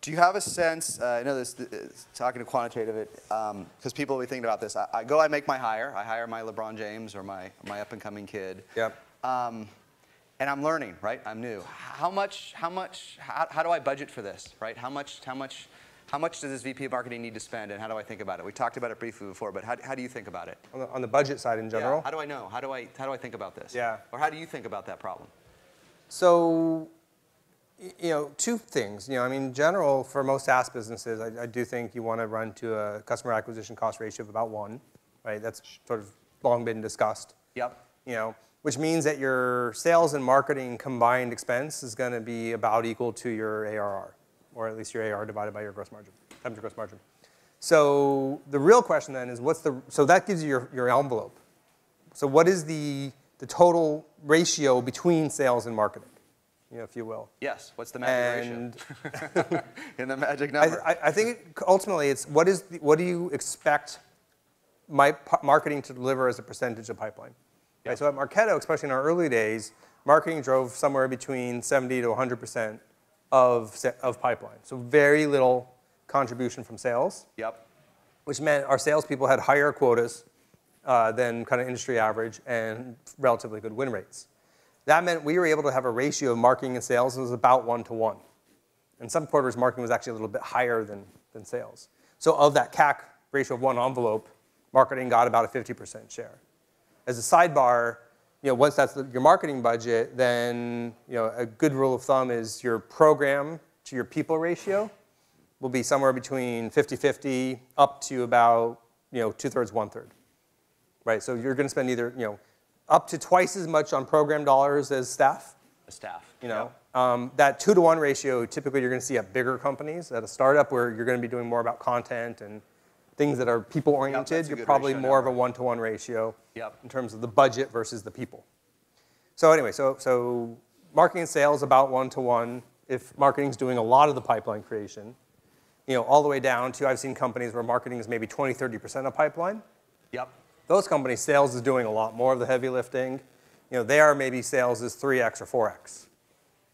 Do you have a sense, I know this, talking to quantitative, because people will be thinking about this. I make my hire. I hire my LeBron James or my up-and-coming kid. Yep. And I'm learning, right? I'm new. How do I budget for this, right? How much does this VP of marketing need to spend, and how do I think about it? We talked about it briefly before, but how do you think about it? On the budget side in general? Yeah, how do I know? How do I think about this? Yeah. Or how do you think about that problem? So, two things. I mean, in general, for most SaaS businesses, I do think you want to run to a customer acquisition cost ratio of about 1, right? That's sort of long been discussed. Yep. Which means that your sales and marketing combined expense is going to be about equal to your ARR, or at least your ARR divided by your gross margin, times your gross margin. So the real question then is so that gives you your envelope. So what is the total ratio between sales and marketing, if you will? Yes, what's the magic ratio? In the magic number. I think ultimately it's what do you expect marketing to deliver as a percentage of pipeline? Yep. Right, so at Marketo, especially in our early days, marketing drove somewhere between 70 to 100% of pipeline. So very little contribution from sales. Yep. Which meant our salespeople had higher quotas than kind of industry average and relatively good win rates. That meant we were able to have a ratio of marketing and sales that was about 1 to 1. In some quarters, marketing was actually a little bit higher than sales. So of that CAC ratio of 1 envelope, marketing got about a 50% share. As a sidebar, once that's your marketing budget, then a good rule of thumb is your program to your people ratio will be somewhere between 50-50 up to about 2/3, 1/3. Right? So you're going to spend either up to twice as much on program dollars as staff. Yep. That 2 to 1 ratio typically you're going to see at bigger companies. At a startup where you're going to be doing more about content and things that are people-oriented, you're probably more of a 1 to 1 ratio in terms of the budget versus the people. So anyway, so marketing and sales about 1 to 1. If marketing's doing a lot of the pipeline creation, all the way down to I've seen companies where marketing is maybe 20, 30% of pipeline. Yep. Those companies, sales is doing a lot more of the heavy lifting. There maybe sales is 3x or 4x,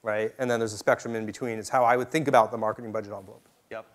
right? And then there's a spectrum in between. It's how I would think about the marketing budget envelope. Yep.